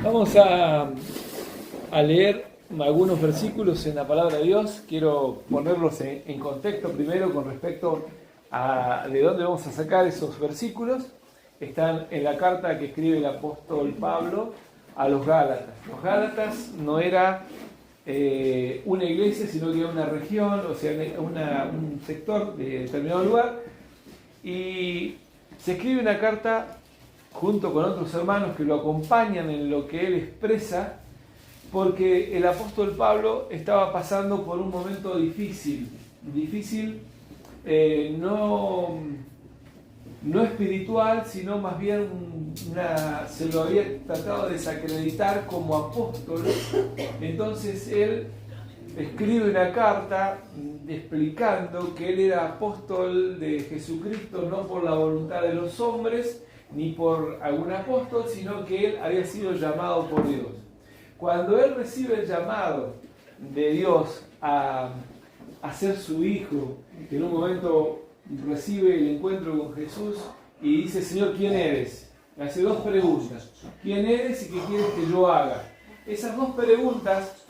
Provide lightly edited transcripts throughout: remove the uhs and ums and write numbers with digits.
Vamos a leer algunos versículos en la palabra de Dios. Quiero ponerlos en contexto primero con respecto a de dónde vamos a sacar esos versículos. Están en la carta que escribe el apóstol Pablo a los Gálatas. Los Gálatas no era una iglesia, sino que era una región, o sea, un sector de determinado lugar. Y se escribe una carta junto con otros hermanos que lo acompañan en lo que él expresa, porque el apóstol Pablo estaba pasando por un momento difícil, no espiritual, sino más bien se lo había tratado de desacreditar como apóstol. Entonces él escribe una carta explicando que él era apóstol de Jesucristo, no por la voluntad de los hombres, ni por algún apóstol, sino que él había sido llamado por Dios. Cuando él recibe el llamado de Dios a ser su hijo, que en un momento recibe el encuentro con Jesús y dice: Señor, ¿quién eres? Le hace dos preguntas: ¿quién eres y qué quieres que yo haga? Esas dos preguntas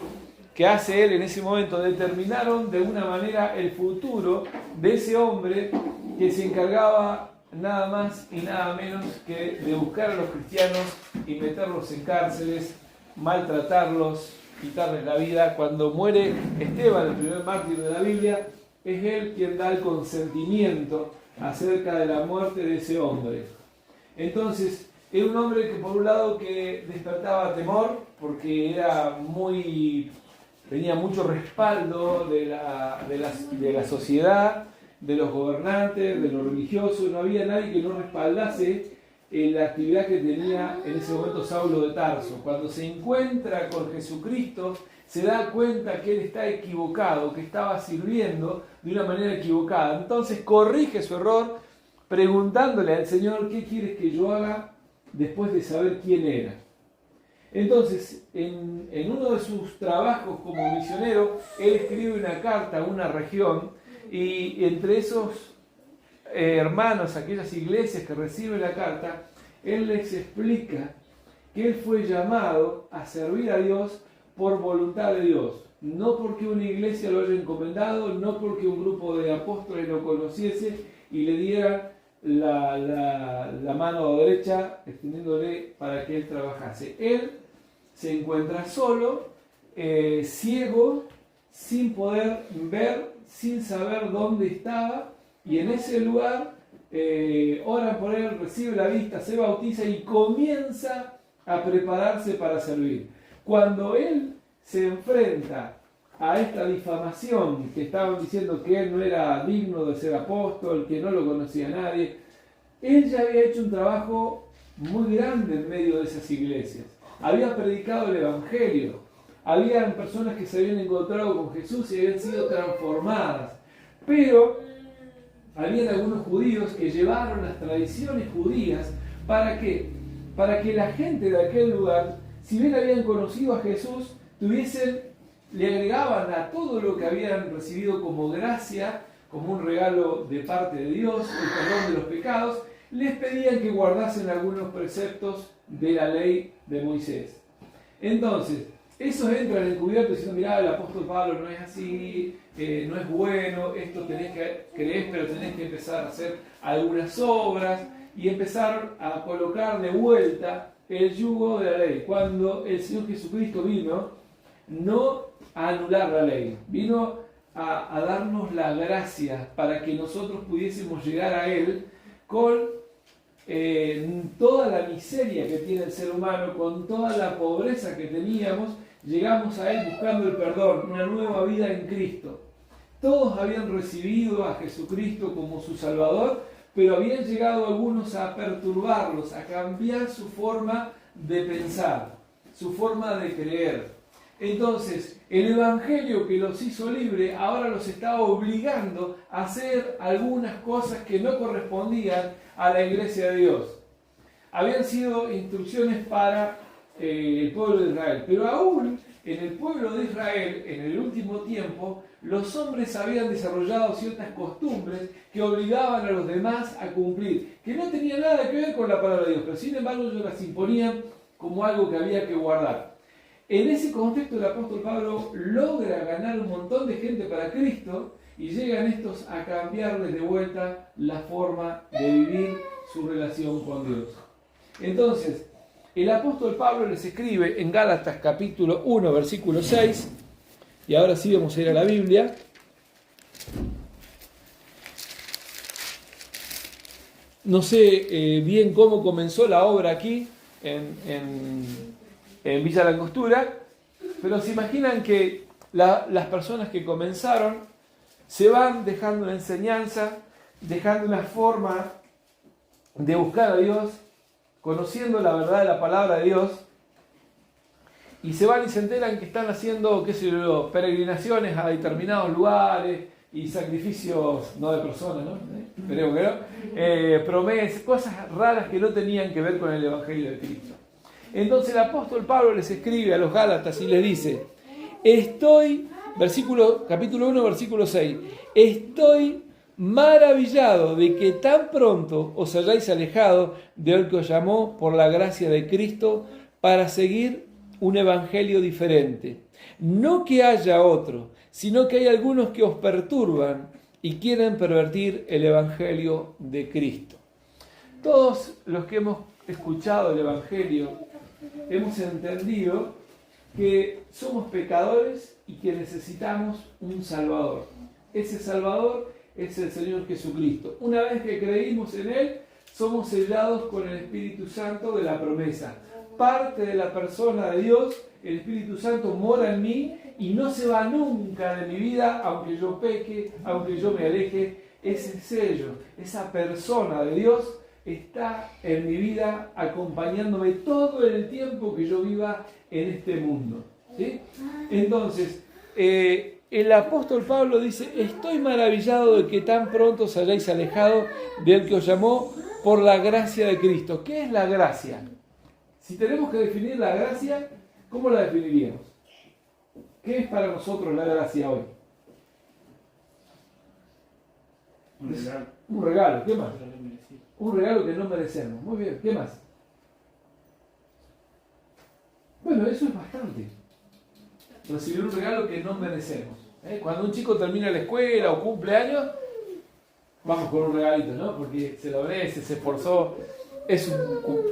que hace él en ese momento determinaron de una manera el futuro de ese hombre que se encargaba nada más y nada menos que de buscar a los cristianos y meterlos en cárceles, maltratarlos, quitarles la vida. Cuando muere Esteban, el primer mártir de la Biblia, es él quien da el consentimiento acerca de la muerte de ese hombre. Entonces, era un hombre que por un lado que despertaba temor, porque tenía mucho respaldo de la sociedad, de los gobernantes, de los religiosos. No había nadie que no respaldase la actividad que tenía en ese momento Saulo de Tarso. Cuando se encuentra con Jesucristo, se da cuenta que él está equivocado, que estaba sirviendo de una manera equivocada. Entonces corrige su error preguntándole al Señor: ¿qué quieres que yo haga? Después de saber quién era. Entonces, en uno de sus trabajos como misionero, él escribe una carta a una región, y entre esos hermanos, aquellas iglesias que reciben la carta, él les explica que él fue llamado a servir a Dios por voluntad de Dios, no porque una iglesia lo haya encomendado, no porque un grupo de apóstoles lo conociese y le diera la mano derecha extendiéndole para que él trabajase. Él se encuentra solo, ciego, sin poder ver, sin saber dónde estaba, y en ese lugar oran por él, recibe la vista, se bautiza y comienza a prepararse para servir. Cuando él se enfrenta a esta difamación que estaban diciendo que él no era digno de ser apóstol, que no lo conocía nadie, él ya había hecho un trabajo muy grande en medio de esas iglesias. Había predicado el evangelio. Habían personas que se habían encontrado con Jesús y habían sido transformadas. Pero habían algunos judíos que llevaron las tradiciones judías. ¿Para qué? Para que la gente de aquel lugar, si bien habían conocido a Jesús, le agregaban a todo lo que habían recibido como gracia, como un regalo de parte de Dios, el perdón de los pecados, les pedían que guardasen algunos preceptos de la ley de Moisés. Entonces, esos entran encubiertos diciendo: mirá, el apóstol Pablo no es así, no es bueno, esto tenés que creer, pero tenés que empezar a hacer algunas obras, y empezar a colocar de vuelta el yugo de la ley. Cuando el Señor Jesucristo vino, no a anular la ley, vino a darnos la gracia para que nosotros pudiésemos llegar a Él con toda la miseria que tiene el ser humano, con toda la pobreza que teníamos. Llegamos a Él buscando el perdón, una nueva vida en Cristo. Todos habían recibido a Jesucristo como su Salvador, pero habían llegado algunos a perturbarlos, a cambiar su forma de pensar, su forma de creer. Entonces, el Evangelio que los hizo libres ahora los estaba obligando a hacer algunas cosas que no correspondían a la iglesia de Dios. Habían sido instrucciones para el pueblo de Israel, pero aún en el pueblo de Israel, en el último tiempo, los hombres habían desarrollado ciertas costumbres que obligaban a los demás a cumplir, que no tenían nada que ver con la palabra de Dios, pero sin embargo ellos las imponían como algo que había que guardar. En ese contexto el apóstol Pablo logra ganar un montón de gente para Cristo y llegan estos a cambiarles de vuelta la forma de vivir su relación con Dios. Entonces, el apóstol Pablo les escribe en Gálatas capítulo 1, versículo 6, y ahora sí vamos a ir a la Biblia. No sé bien cómo comenzó la obra aquí en Villa Langostura, pero se imaginan que las personas que comenzaron se van dejando una enseñanza, dejando una forma de buscar a Dios, conociendo la verdad de la palabra de Dios, y se van y se enteran que están haciendo, qué sé yo, peregrinaciones a determinados lugares y sacrificios, no de personas, ¿no? Esperemos que no, promesas, cosas raras que no tenían que ver con el Evangelio de Cristo. Entonces el apóstol Pablo les escribe a los Gálatas y les dice, capítulo 1, versículo 6, estoy maravillado de que tan pronto os hayáis alejado del que os llamó por la gracia de Cristo para seguir un evangelio diferente. No que haya otro, sino que hay algunos que os perturban y quieren pervertir el evangelio de Cristo. Todos los que hemos escuchado el evangelio hemos entendido que somos pecadores y que necesitamos un Salvador. Ese Salvador es el Señor Jesucristo. Una vez que creímos en Él, somos sellados con el Espíritu Santo de la promesa. Parte de la persona de Dios, el Espíritu Santo mora en mí y no se va nunca de mi vida, aunque yo peque, aunque yo me aleje. Ese sello, esa persona de Dios está en mi vida acompañándome todo el tiempo que yo viva en este mundo. ¿Sí? Entonces, el apóstol Pablo dice, estoy maravillado de que tan pronto os hayáis alejado del que os llamó por la gracia de Cristo. ¿Qué es la gracia? Si tenemos que definir la gracia, ¿cómo la definiríamos? ¿Qué es para nosotros la gracia hoy? Un regalo. Un regalo, ¿qué más? Un regalo que no merecemos. Muy bien, ¿qué más? Bueno, eso es bastante. Recibir un regalo que no merecemos. Cuando un chico termina la escuela o cumple años, vamos con un regalito, ¿no? Porque se lo merece, se esforzó, es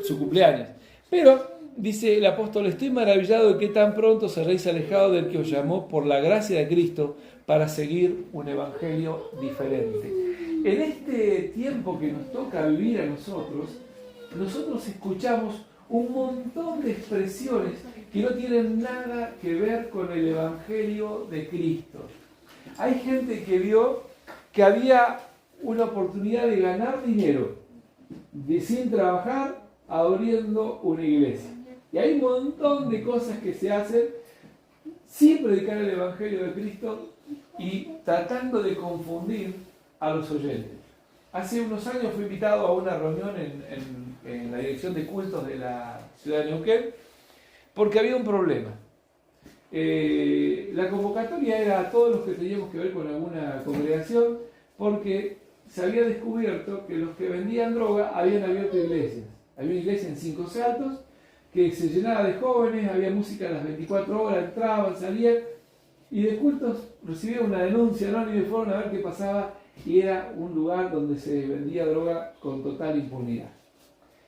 su cumpleaños. Pero, dice el apóstol, estoy maravillado de que tan pronto os hayáis alejado del que os llamó por la gracia de Cristo para seguir un evangelio diferente. En este tiempo que nos toca vivir a nosotros escuchamos un montón de expresiones que no tienen nada que ver con el evangelio de Cristo. Hay gente que vio que había una oportunidad de ganar dinero sin trabajar, abriendo una iglesia. Y hay un montón de cosas que se hacen sin predicar el evangelio de Cristo y tratando de confundir a los oyentes. Hace unos años fui invitado a una reunión en la dirección de cultos de la ciudad de Neuquén porque había un problema. La convocatoria era a todos los que teníamos que ver con alguna congregación porque se había descubierto que los que vendían droga habían abierto iglesias. Había una iglesia en Cinco Saltos que se llenaba de jóvenes, había música a las 24 horas, entraban, salían, y de cultos recibieron una denuncia anónima y fueron a ver qué pasaba, y era un lugar donde se vendía droga con total impunidad.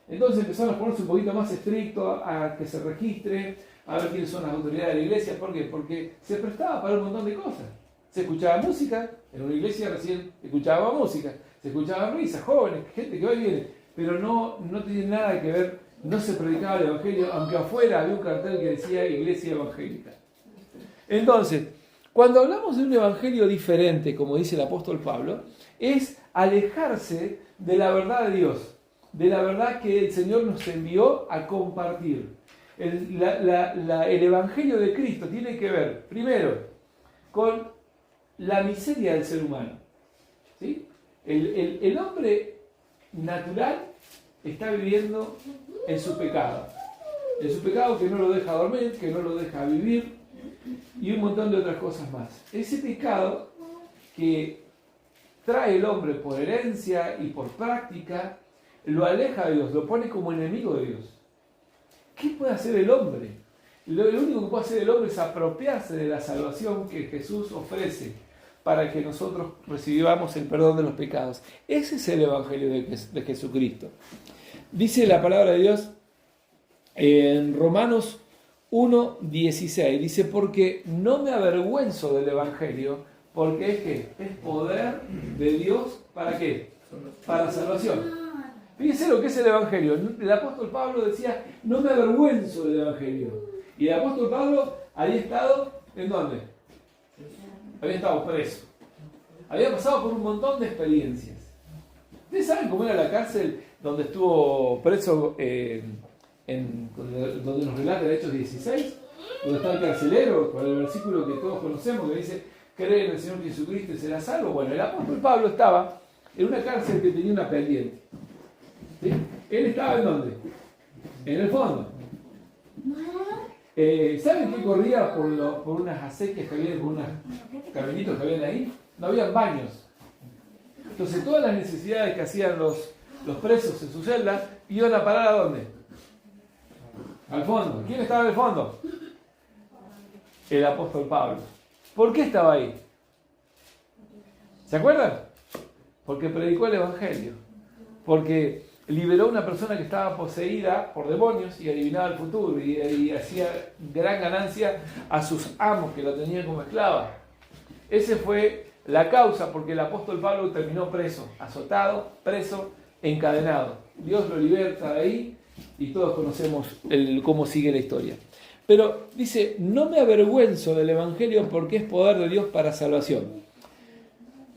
Entonces empezaron a ponerse un poquito más estricto, a que se registre, a ver quiénes son las autoridades de la iglesia. ¿Por qué? Porque se prestaba para un montón de cosas. Se escuchaba música, en una iglesia recién escuchaba música, se escuchaban risas, jóvenes, gente que va y viene, pero no tiene nada que ver, no se predicaba el evangelio, aunque afuera había un cartel que decía iglesia evangélica. Entonces, cuando hablamos de un evangelio diferente, como dice el apóstol Pablo, es alejarse de la verdad de Dios, de la verdad que el Señor nos envió a compartir. El evangelio de Cristo tiene que ver, primero, con la miseria del ser humano. ¿Sí? El hombre natural está viviendo en su pecado. En su pecado que no lo deja dormir, que no lo deja vivir, y un montón de otras cosas más. Ese pecado que trae el hombre por herencia y por práctica, lo aleja de Dios, lo pone como enemigo de Dios. ¿Qué puede hacer el hombre? Lo único que puede hacer el hombre es apropiarse de la salvación que Jesús ofrece para que nosotros recibamos el perdón de los pecados. Ese es el Evangelio de Jesucristo. Dice la palabra de Dios en Romanos 1:16, dice, porque no me avergüenzo del Evangelio, porque es que es poder de Dios, ¿para qué? Para salvación. Fíjense lo que es el Evangelio. El apóstol Pablo decía, no me avergüenzo del Evangelio. Y el apóstol Pablo había estado, ¿en dónde? Había estado preso. Había pasado por un montón de experiencias. ¿Ustedes saben cómo era la cárcel donde estuvo preso, donde nos relata el Hechos 16? Donde está el carcelero, con el versículo que todos conocemos, que dice, cree en el Señor Jesucristo y será salvo. Bueno, el apóstol Pablo estaba en una cárcel que tenía una pendiente. ¿Sí? Él estaba ¿en dónde? En el fondo. ¿Saben qué corría por unas acequias que había, por unos caminitos que habían ahí? No habían baños. Entonces todas las necesidades que hacían los presos en su celda iban a parar ¿a dónde? Al fondo. ¿Quién estaba en el fondo? El apóstol Pablo. ¿Por qué estaba ahí? ¿Se acuerdan? Porque predicó el Evangelio. Porque liberó a una persona que estaba poseída por demonios y adivinaba el futuro y hacía gran ganancia a sus amos que lo tenían como esclava. Esa fue la causa porque el apóstol Pablo terminó preso, azotado, preso, encadenado. Dios lo liberta de ahí y todos conocemos cómo sigue la historia. Pero dice, no me avergüenzo del Evangelio porque es poder de Dios para salvación.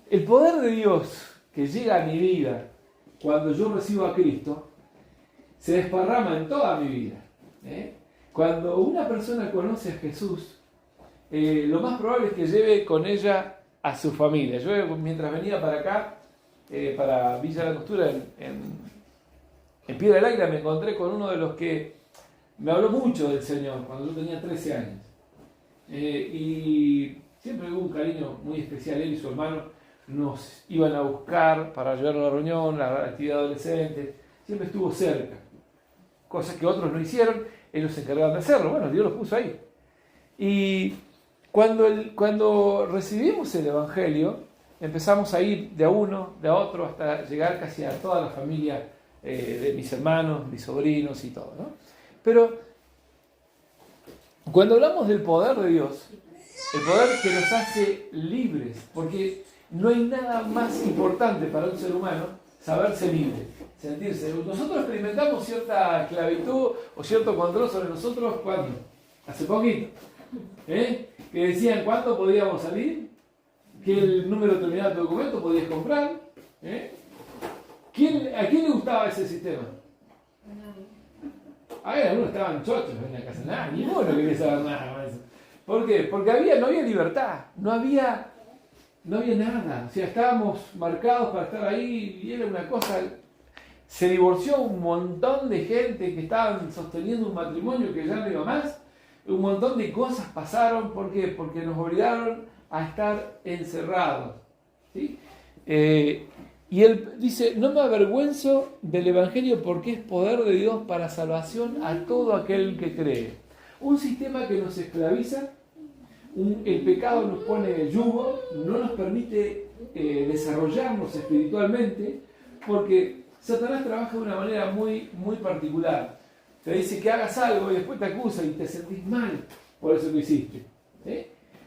El poder de Dios que llega a mi vida cuando yo recibo a Cristo, se desparrama en toda mi vida. Cuando una persona conoce a Jesús, lo más probable es que lleve con ella a su familia. Yo mientras venía para acá, para Villa La Costura, en Piedra del Águila, me encontré con uno de los que me habló mucho del Señor, cuando yo tenía 13 años. Y siempre hubo un cariño muy especial. Él y su hermano nos iban a buscar para ayudar a la reunión, a la actividad adolescente. Siempre estuvo cerca. Cosas que otros no hicieron, ellos se encargaban de hacerlo. Bueno, Dios los puso ahí. Y cuando recibimos el Evangelio, empezamos a ir de a uno, de a otro, hasta llegar casi a toda la familia de mis hermanos, mis sobrinos y todo, ¿no? Pero cuando hablamos del poder de Dios, el poder que nos hace libres, porque no hay nada más importante para un ser humano saberse libre, sentirse. Nosotros experimentamos cierta esclavitud o cierto control sobre nosotros, ¿cuándo? Hace poquito. Que decían cuándo podíamos salir, qué el número determinado de tu documento podías comprar. ¿A quién le gustaba ese sistema? Algunos estaban chochos en la casa, nada, ninguno quería saber nada con eso. ¿Por qué? Porque no había libertad, no había nada, o sea, estábamos marcados para estar ahí y era una cosa. Se divorció un montón de gente que estaban sosteniendo un matrimonio que ya no iba más, un montón de cosas pasaron. ¿Por qué? Porque nos obligaron a estar encerrados, ¿sí? Y él dice, no me avergüenzo del Evangelio porque es poder de Dios para salvación a todo aquel que cree. Un sistema que nos esclaviza, el pecado nos pone yugo, no nos permite desarrollarnos espiritualmente, porque Satanás trabaja de una manera muy, muy particular. Te dice que hagas algo y después te acusa y te sentís mal por eso que hiciste.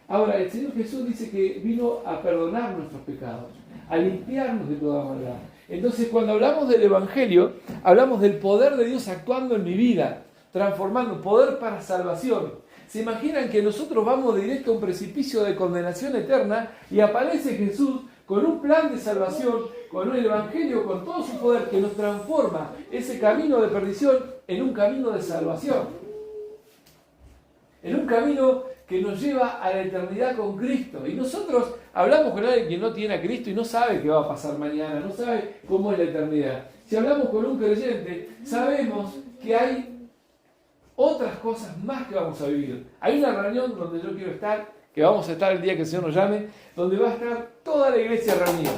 Ahora, el Señor Jesús dice que vino a perdonar nuestros pecados, a limpiarnos de toda maldad. Entonces, cuando hablamos del Evangelio, hablamos del poder de Dios actuando en mi vida, transformando, poder para salvación. ¿Se imaginan que nosotros vamos directo a un precipicio de condenación eterna y aparece Jesús con un plan de salvación, con el Evangelio, con todo su poder que nos transforma ese camino de perdición en un camino de salvación? En un camino que nos lleva a la eternidad con Cristo. Y nosotros hablamos con alguien que no tiene a Cristo y no sabe qué va a pasar mañana, no sabe cómo es la eternidad. Si hablamos con un creyente, sabemos que hay otras cosas más que vamos a vivir. Hay una reunión donde yo quiero estar, que vamos a estar el día que el Señor nos llame, donde va a estar toda la iglesia reunida.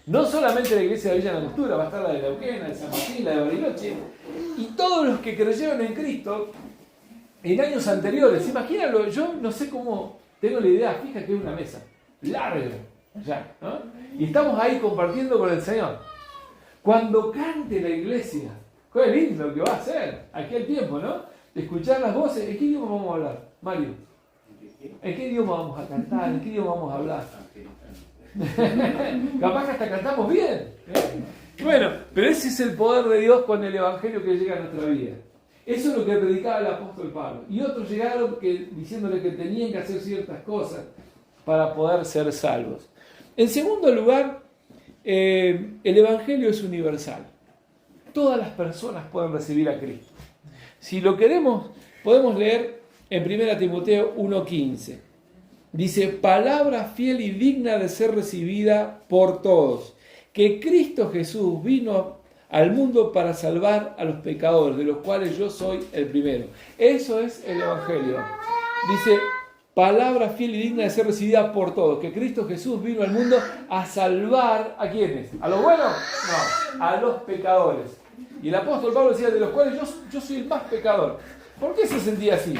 No solamente la iglesia de Villa Langostura, va a estar la de Neuquén, la de San Martín, la de Bariloche, y todos los que creyeron en Cristo en años anteriores. Imagínalo, yo no sé cómo, tengo la idea fija que es una mesa, larga, ya, ¿no? Y estamos ahí compartiendo con el Señor. Cuando cante la iglesia, qué lindo lo que va a hacer, aquel tiempo, ¿no? Escuchar las voces. ¿En qué idioma vamos a hablar, Mario? ¿En qué idioma vamos a cantar? ¿En qué idioma vamos a hablar? Capaz que hasta cantamos bien. Bueno, pero ese es el poder de Dios con el Evangelio que llega a nuestra vida. Eso es lo que predicaba el apóstol Pablo. Y otros llegaron diciéndole que tenían que hacer ciertas cosas para poder ser salvos. En segundo lugar, el Evangelio es universal. Todas las personas pueden recibir a Cristo. Si lo queremos, podemos leer en 1 Timoteo 1:15. Dice, palabra fiel y digna de ser recibida por todos, que Cristo Jesús vino al mundo para salvar a los pecadores, de los cuales yo soy el primero. Eso es el Evangelio. Dice, palabra fiel y digna de ser recibida por todos, que Cristo Jesús vino al mundo a salvar, ¿a quiénes? ¿A los buenos? No, a los pecadores. Y el apóstol Pablo decía, de los cuales yo soy el más pecador. ¿Por qué se sentía así?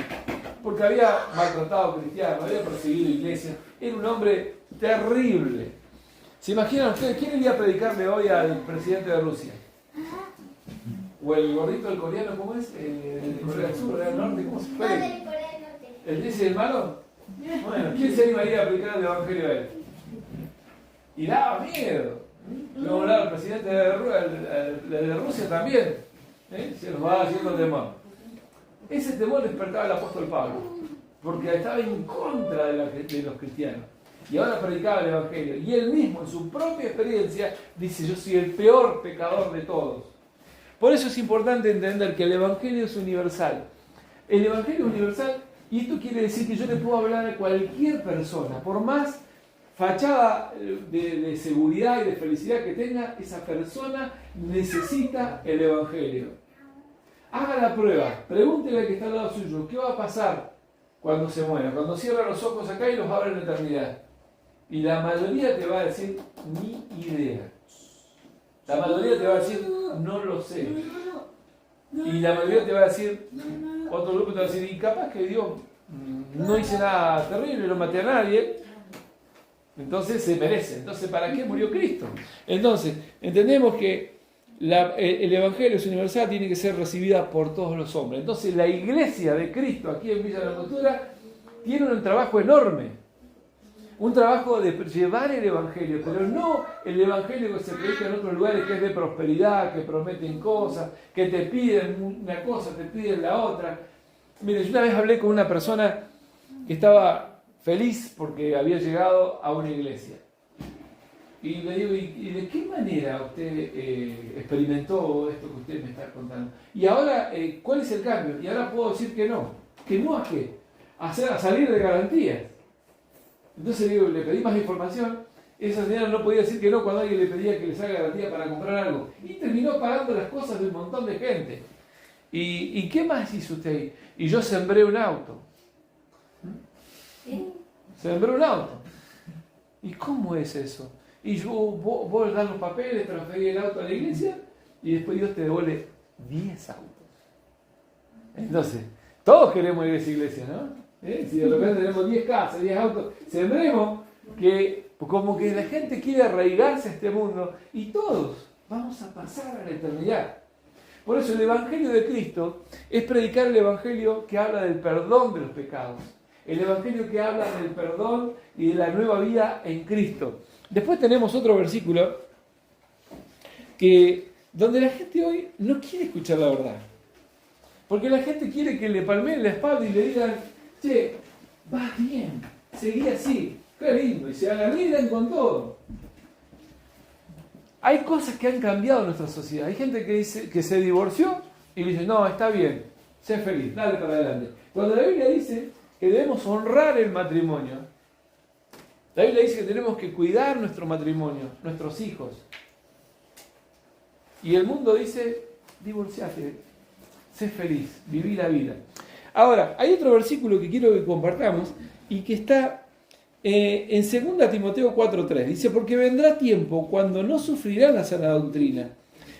Porque había maltratado a cristianos, había perseguido iglesia, era un hombre terrible. ¿Se imaginan ustedes quién iría a predicarle hoy al presidente de Rusia? ¿O el gordito del coreano, cómo es? El de Corea del Sur, Corea del Norte, ¿cómo se puede? ¿El dice el malo? Bueno, ¿quién se animaría a predicar el evangelio a él? Y daba miedo. Luego hablar al presidente de Rusia también. Se nos va haciendo temor. Ese temor despertaba el apóstol Pablo, porque estaba en contra de los cristianos. Y ahora predicaba el evangelio. Y él mismo, en su propia experiencia, dice, yo soy el peor pecador de todos. Por eso es importante entender que el evangelio es universal. El evangelio es universal, y esto quiere decir que yo le puedo hablar a cualquier persona, por más fachada de seguridad y de felicidad que tenga, esa persona necesita el evangelio. Haga la prueba, pregúntele al que está al lado suyo, ¿qué va a pasar cuando se muera? Cuando cierra los ojos acá y los abre en la eternidad. Y la mayoría te va a decir, ni idea. La mayoría te va a decir, no lo sé. Y la mayoría te va a decir, otro grupo te va a decir, y capaz que Dios no hice nada terrible, no maté a nadie. Entonces se merece. Entonces, ¿para qué murió Cristo? Entonces, entendemos que el Evangelio es universal, tiene que ser recibida por todos los hombres. Entonces, la iglesia de Cristo aquí en Villa Langostura tiene un trabajo enorme. Un trabajo de llevar el Evangelio, pero no el Evangelio que se predica en otros lugares, que es de prosperidad, que prometen cosas, que te piden una cosa, te piden la otra. Mire, yo una vez hablé con una persona que estaba feliz porque había llegado a una iglesia. Y le digo, ¿y de qué manera usted experimentó esto que usted me está contando? Y ahora, ¿cuál es el cambio? Y ahora puedo decir que no. ¿Que no a qué? A salir de garantías. Entonces digo, le pedí más información. Esa señora no podía decir que no cuando alguien le pedía que le salga garantía para comprar algo. Y terminó pagando las cosas de un montón de gente. ¿Y qué más hizo usted ahí? Y yo sembré un auto. Sembré un auto. ¿Y cómo es eso? Y vos das los papeles, transferís el auto a la iglesia y después Dios te devuelve 10 autos. Entonces, todos queremos ir a esa iglesia, ¿no? Si de repente tenemos 10 casas, 10 autos, sembremos que como que la gente quiere arraigarse a este mundo y todos vamos a pasar a la eternidad. Por eso el Evangelio de Cristo es predicar el Evangelio que habla del perdón de los pecados. El Evangelio que habla del perdón y de la nueva vida en Cristo. Después tenemos otro versículo donde la gente hoy no quiere escuchar la verdad. Porque la gente quiere que le palmeen la espalda y le digan, che, vas bien, seguí así, qué lindo, y se agarran con todo. Hay cosas que han cambiado en nuestra sociedad. Hay gente que dice que se divorció y dice, no, está bien, sé feliz, dale para adelante. Cuando la Biblia dice que debemos honrar el matrimonio, la Biblia dice que tenemos que cuidar nuestro matrimonio, nuestros hijos. Y el mundo dice, divorciate, sé feliz, viví la vida. Ahora, hay otro versículo que quiero que compartamos y que está en 2 Timoteo 4:3. Dice, porque vendrá tiempo cuando no sufrirán la sana doctrina,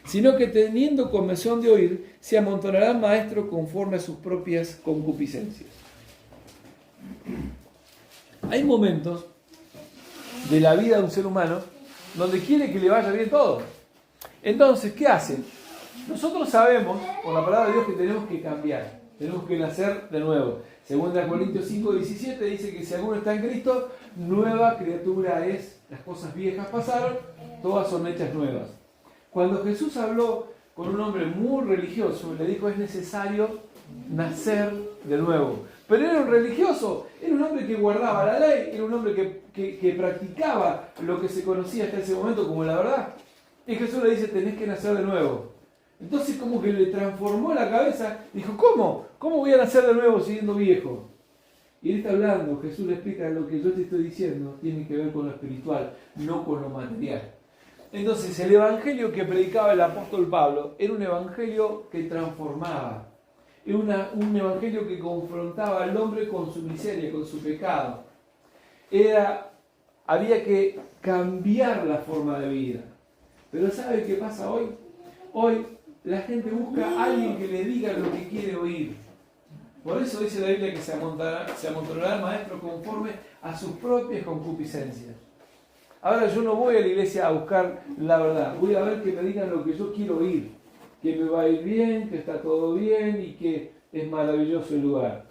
sino que teniendo convención de oír, se amontonarán maestros conforme a sus propias concupiscencias. Hay momentos de la vida de un ser humano donde quiere que le vaya bien todo. Entonces, ¿qué hacen? Nosotros sabemos, por la palabra de Dios, que tenemos que cambiar, tenemos que nacer de nuevo. 2 Corintios 5:17 dice que si alguno está en Cristo, nueva criatura es. Las cosas viejas pasaron, todas son hechas nuevas. Cuando Jesús habló con un hombre muy religioso, le dijo, es necesario nacer de nuevo. Pero era un religioso, era un hombre que guardaba la ley, era un hombre que practicaba lo que se conocía hasta ese momento como la verdad. Y Jesús le dice, tenés que nacer de nuevo. Entonces como que le transformó la cabeza, dijo, ¿cómo? ¿Cómo voy a nacer de nuevo siendo viejo? Y él está hablando, Jesús le explica, lo que yo te estoy diciendo tiene que ver con lo espiritual, no con lo material. Entonces el evangelio que predicaba el apóstol Pablo era un evangelio que transformaba. Era un evangelio que confrontaba al hombre con su miseria, con su pecado. Había que cambiar la forma de vida. Pero ¿sabe qué pasa hoy? Hoy la gente busca a alguien que le diga lo que quiere oír. Por eso dice la Biblia que se amontonará el maestro conforme a sus propias concupiscencias. Ahora yo no voy a la iglesia a buscar la verdad. Voy a ver que me digan lo que yo quiero oír. Que me va a ir bien, que está todo bien y que es maravilloso el lugar.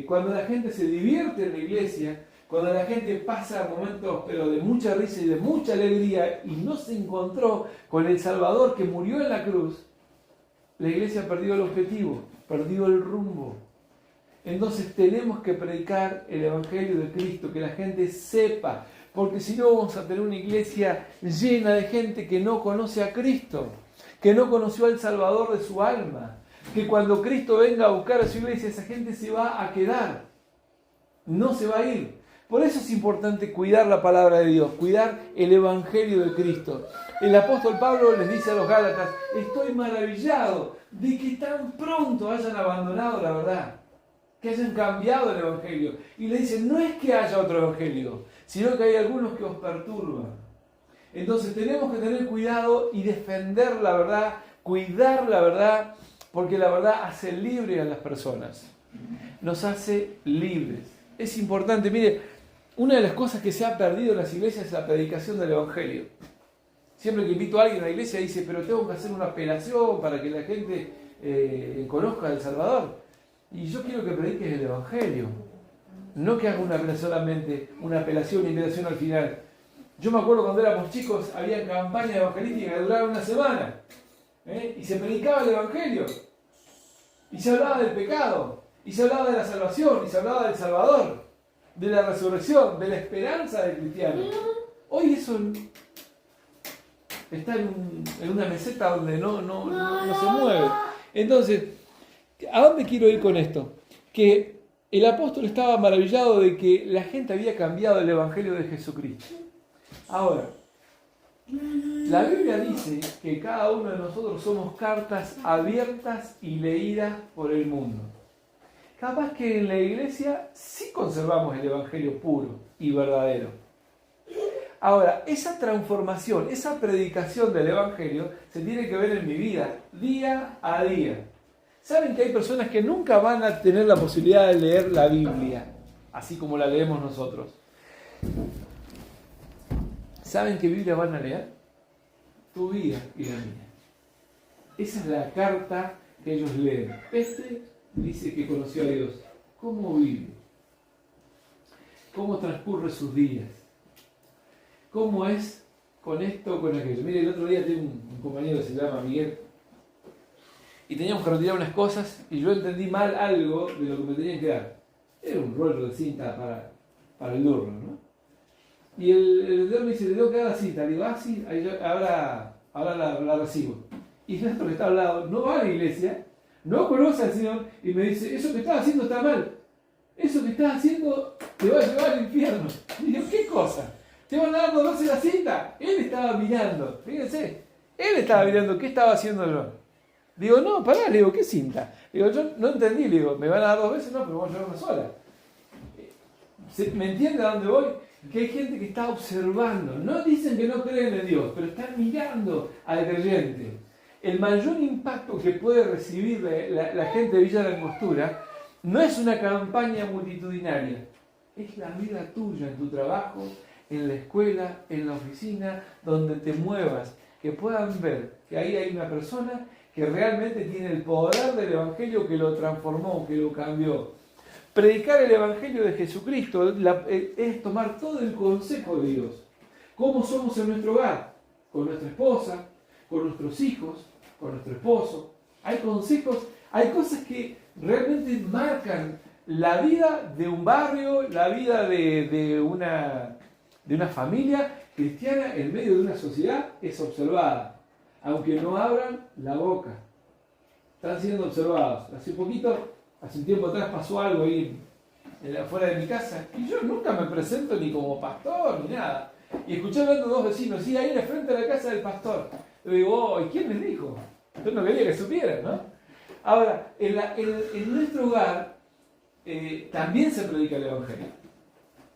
Cuando la gente se divierte en la iglesia, cuando la gente pasa momentos pero de mucha risa y de mucha alegría y no se encontró con el Salvador que murió en la cruz, la iglesia perdió el objetivo, perdió el rumbo. Entonces tenemos que predicar el Evangelio de Cristo, que la gente sepa, porque si no vamos a tener una iglesia llena de gente que no conoce a Cristo, que no conoció al Salvador de su alma, que cuando Cristo venga a buscar a su iglesia, esa gente se va a quedar, no se va a ir. Por eso es importante cuidar la palabra de Dios, cuidar el Evangelio de Cristo. El apóstol Pablo les dice a los Gálatas, estoy maravillado de que tan pronto hayan abandonado la verdad, que hayan cambiado el Evangelio. Y le dicen, no es que haya otro Evangelio, sino que hay algunos que os perturban. Entonces tenemos que tener cuidado y defender la verdad, cuidar la verdad, porque la verdad hace libre a las personas, nos hace libres. Es importante, mire, una de las cosas que se ha perdido en las iglesias es la predicación del Evangelio. Siempre que invito a alguien a la iglesia dice, pero tengo que hacer una apelación para que la gente conozca al Salvador. Y yo quiero que prediques el Evangelio, no que hagas solamente una apelación y invitación al final. Yo me acuerdo cuando éramos chicos, había campañas evangelísticas que duraban una semana, y se predicaba el Evangelio, y se hablaba del pecado, y se hablaba de la salvación, y se hablaba del Salvador, de la resurrección, de la esperanza del cristiano. Hoy eso está en una meseta donde no se mueve. Entonces, ¿a dónde quiero ir con esto? Que el apóstol estaba maravillado de que la gente había cambiado el Evangelio de Jesucristo. Ahora, la Biblia dice que cada uno de nosotros somos cartas abiertas y leídas por el mundo. Capaz que en la iglesia sí conservamos el Evangelio puro y verdadero. Ahora, esa transformación, esa predicación del Evangelio se tiene que ver en mi vida, día a día. ¿Saben que hay personas que nunca van a tener la posibilidad de leer la Biblia, así como la leemos nosotros? ¿Saben qué Biblia van a leer? Tu vida y la mía. Esa es la carta que ellos leen. Dice que conoció a Dios. ¿Cómo vive? ¿Cómo transcurre sus días? ¿Cómo es con esto o con aquello? Mire, el otro día tengo un compañero que se llama Miguel y teníamos que retirar unas cosas y yo entendí mal algo de lo que me tenían que dar. Era un rollo de cinta para el durro, ¿no? Y el vendedor me dice, ¿te tengo que dar la cinta? Le digo, sí, ahora la recibo. Y el otro que está al lado no va a la iglesia, no conoce al Señor y me dice, eso que estás haciendo está mal. Eso que estás haciendo te va a llevar al infierno. Y digo, ¿qué cosa? Te van a dar 2 veces la cinta. Él estaba mirando, fíjense, él estaba mirando qué estaba haciendo yo. Digo, no, pará, le digo, ¿qué cinta? Digo, yo no entendí, le digo, ¿me van a dar 2 veces? No, pero vamos a llevar una sola. ¿Me entiende a dónde voy? Que hay gente que está observando, no dicen que no creen en Dios, pero están mirando al creyente. El mayor impacto que puede recibir la gente de Villa de Angostura no es una campaña multitudinaria, es la vida tuya en tu trabajo, en la escuela, en la oficina, donde te muevas, que puedan ver que ahí hay una persona que realmente tiene el poder del Evangelio, que lo transformó, que lo cambió. Predicar el Evangelio de Jesucristo es tomar todo el consejo de Dios. ¿Cómo somos en nuestro hogar? Con nuestra esposa, con nuestros hijos, con nuestro esposo. Hay consejos, hay cosas que realmente marcan la vida de un barrio, la vida de una familia cristiana en medio de una sociedad es observada. Aunque no abran la boca, están siendo observados. Hace un tiempo atrás pasó algo ahí afuera de mi casa y yo nunca me presento ni como pastor ni nada. Y escuché hablando 2 vecinos, sí, ahí en el frente de la casa del pastor. Le digo, ¿y quién les dijo? Yo no quería que supieran, ¿no? Ahora, en nuestro hogar también se predica el Evangelio.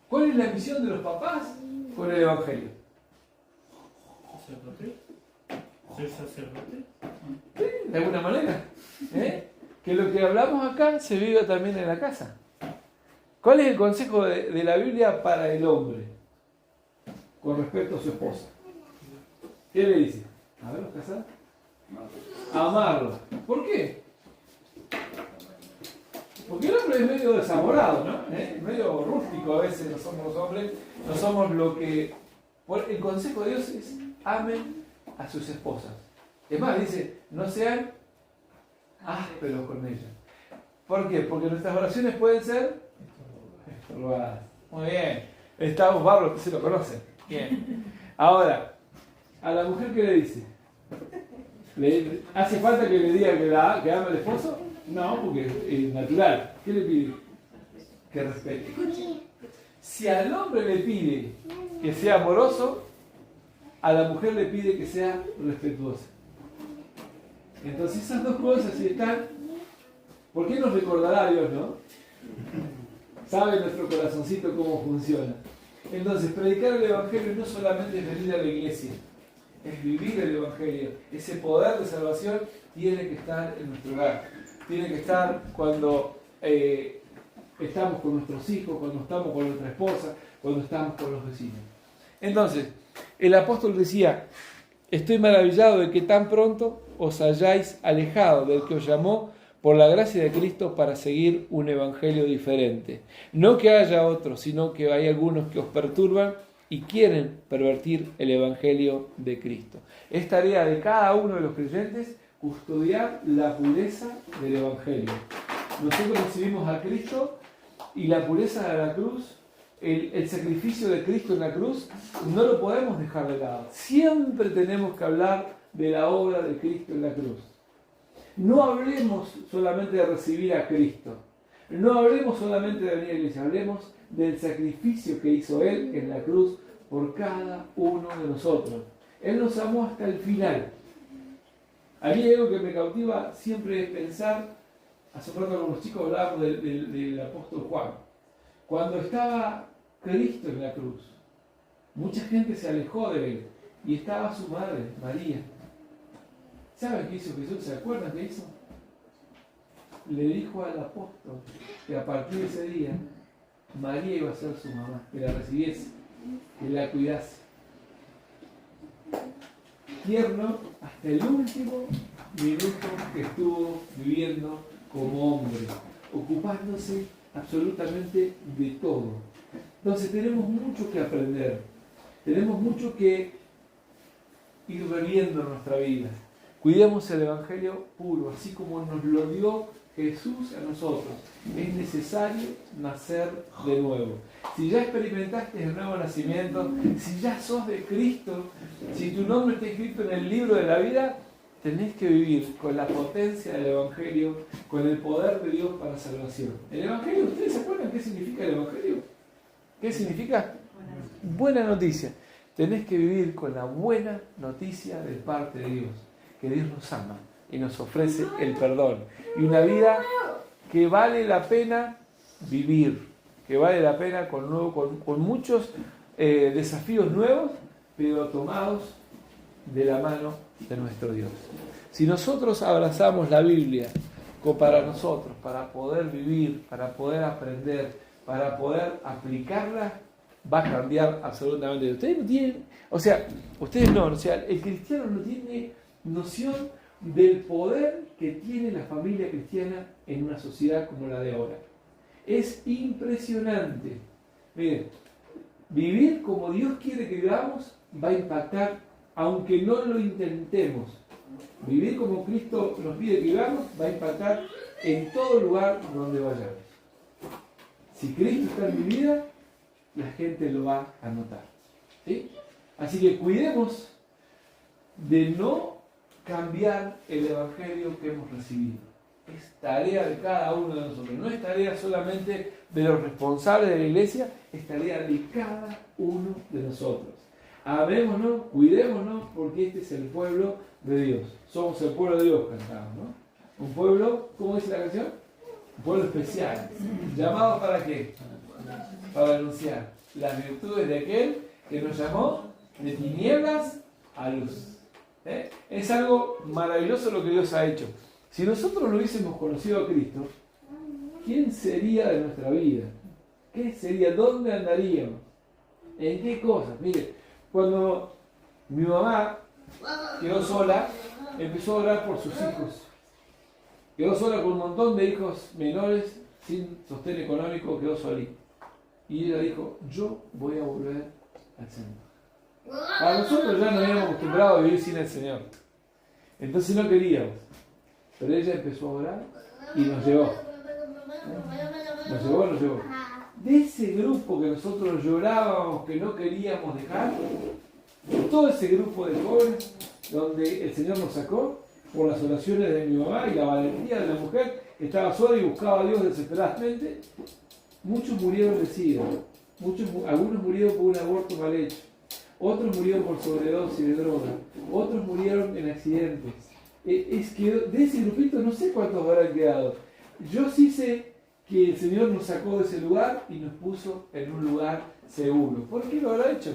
¿Cuál es la misión de los papás con el Evangelio? ¿Ser sacerdote? Sí, de alguna manera. Que lo que hablamos acá se viva también en la casa. ¿Cuál es el consejo de la Biblia para el hombre con respecto a su esposa? ¿Qué le dice? A ver, ¿casar? Amarlo. ¿Por qué? Porque el hombre es medio desamorado, ¿no? Medio rústico a veces, no somos los hombres, no somos lo que... El consejo de Dios es amen a sus esposas. Es más, dice, no sean ásperos con ellas. ¿Por qué? Porque nuestras oraciones pueden ser estorbadas. Muy bien. Estamos barros que se lo conocen. Bien. Ahora, a la mujer, ¿qué le dice? ¿Hace falta que le diga que ama al esposo? No, porque es natural. ¿Qué le pide? Que respete. Si al hombre le pide que sea amoroso, a la mujer le pide que sea respetuosa. Entonces esas 2 cosas, si están, ¿por qué nos recordará Dios, no? Sabe nuestro corazoncito cómo funciona. Entonces, predicar el Evangelio no solamente es venir a la iglesia, es vivir el Evangelio. Ese poder de salvación tiene que estar en nuestro hogar. Tiene que estar cuando estamos con nuestros hijos, cuando estamos con nuestra esposa, cuando estamos con los vecinos. Entonces, el apóstol decía, estoy maravillado de que tan pronto os hayáis alejado del que os llamó por la gracia de Cristo para seguir un evangelio diferente. No que haya otros, sino que hay algunos que os perturban y quieren pervertir el evangelio de Cristo. Es tarea de cada uno de los creyentes custodiar la pureza del evangelio. Nosotros recibimos a Cristo y la pureza de la cruz, el sacrificio de Cristo en la cruz, no lo podemos dejar de lado. Siempre tenemos que hablar de la obra de Cristo en la cruz. No hablemos solamente de recibir a Cristo. No hablemos solamente de venir a la iglesia. Hablemos del sacrificio que hizo Él en la cruz por cada uno de nosotros. Él nos amó hasta el final. A mí hay algo que me cautiva siempre es pensar, hace rato con los chicos hablábamos del apóstol Juan. Cuando estaba Cristo en la cruz, mucha gente se alejó de Él y estaba su madre, María. ¿Saben qué hizo Jesús? ¿Se acuerdan qué hizo? Le dijo al apóstol que a partir de ese día María iba a ser su mamá, que la recibiese, que la cuidase. Tierno hasta el último minuto que estuvo viviendo como hombre, ocupándose absolutamente de todo. Entonces tenemos mucho que aprender, tenemos mucho que ir reviendo en nuestra vida. Cuidemos el Evangelio puro, así como nos lo dio Jesús a nosotros. Es necesario nacer de nuevo. Si ya experimentaste el nuevo nacimiento, si ya sos de Cristo, si tu nombre está escrito en el libro de la vida, tenés que vivir con la potencia del Evangelio, con el poder de Dios para salvación. El Evangelio, ¿ustedes se acuerdan qué significa el Evangelio? ¿Qué significa? Buena noticia. Tenés que vivir con la buena noticia de parte de Dios. Que Dios nos ama, y nos ofrece el perdón. Y una vida que vale la pena vivir, que vale la pena con muchos desafíos nuevos, pero tomados de la mano de nuestro Dios. Si nosotros abrazamos la Biblia para nosotros, para poder vivir, para poder aprender, para poder aplicarla, va a cambiar absolutamente. Ustedes no tienen, el cristiano no tiene noción del poder que tiene la familia cristiana en una sociedad como la de ahora. Es impresionante. Miren, vivir como Dios quiere que vivamos va a impactar, aunque no lo intentemos. Vivir como Cristo nos pide que vivamos va a impactar en todo lugar donde vayamos. Si Cristo está en mi vida, la gente lo va a notar. ¿Sí? Así que cuidemos de no cambiar el evangelio que hemos recibido. Es tarea de cada uno de nosotros. No es tarea solamente de los responsables de la iglesia, es tarea de cada uno de nosotros. Amémonos, cuidémonos, porque este es el pueblo de Dios. Somos el pueblo de Dios, cantamos, ¿no? Un pueblo, ¿cómo dice la canción? Un pueblo especial. ¿Llamado para qué? Para anunciar las virtudes de aquel que nos llamó de tinieblas a luz. Es algo maravilloso lo que Dios ha hecho. Si nosotros no hubiésemos conocido a Cristo, ¿quién sería de nuestra vida? ¿Qué sería? ¿Dónde andaríamos? ¿En qué cosas? Mire, cuando mi mamá quedó sola, empezó a orar por sus hijos. Quedó sola con un montón de hijos menores, sin sostén económico, quedó solita. Y ella dijo, yo voy a volver al Señor. Para nosotros ya nos habíamos acostumbrado a vivir sin el Señor. Entonces no queríamos. Pero ella empezó a orar y nos llevó. Nos llevó. De ese grupo que nosotros llorábamos, que no queríamos dejar, todo ese grupo de jóvenes donde el Señor nos sacó por las oraciones de mi mamá y la valentía de la mujer que estaba sola y buscaba a Dios desesperadamente, muchos murieron de SIDA, algunos murieron por un aborto mal hecho, otros murieron por sobredosis de droga, otros murieron en accidentes. Es que de ese grupito no sé cuántos habrán quedado. Yo sí sé que el Señor nos sacó de ese lugar y nos puso en un lugar seguro. ¿Por qué lo habrá hecho?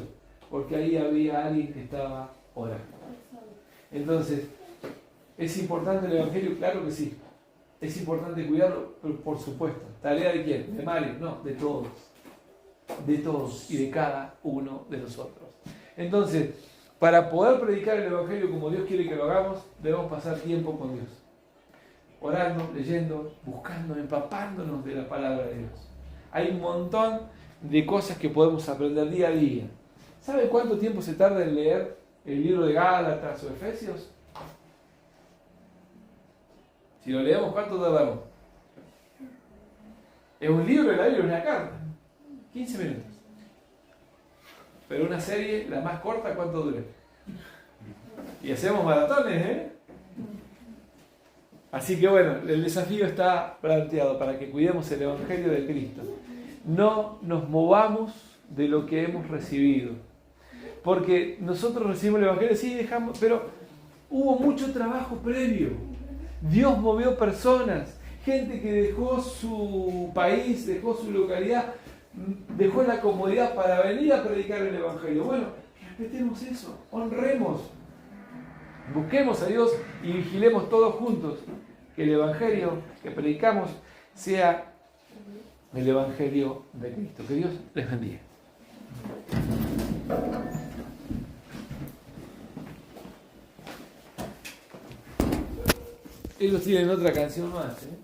Porque ahí había alguien que estaba orando. Entonces, ¿es importante el Evangelio? Claro que sí. ¿Es importante cuidarlo? Por supuesto. ¿Tarea de quién? ¿De Mario? No, de todos. De todos y de cada uno de nosotros. Entonces, para poder predicar el Evangelio como Dios quiere que lo hagamos, debemos pasar tiempo con Dios. Orando, leyendo, buscando, empapándonos de la palabra de Dios. Hay un montón de cosas que podemos aprender día a día. ¿Sabe cuánto tiempo se tarda en leer el libro de Gálatas o Efesios? Si lo leemos, ¿cuánto tardamos? Es un libro de la Biblia, una carta. 15 minutos. Pero una serie, la más corta, ¿cuánto dura? Y hacemos maratones, ¿eh? Así que bueno, el desafío está planteado para que cuidemos el Evangelio de Cristo. No nos movamos de lo que hemos recibido. Porque nosotros recibimos el Evangelio, sí, dejamos, pero hubo mucho trabajo previo. Dios movió personas, gente que dejó su país, dejó su localidad, dejó la comodidad para venir a predicar el Evangelio. Bueno, respetemos eso, honremos, busquemos a Dios y vigilemos todos juntos que el Evangelio que predicamos sea el Evangelio de Cristo. Que Dios les bendiga. Ellos tienen otra canción más, ¿eh?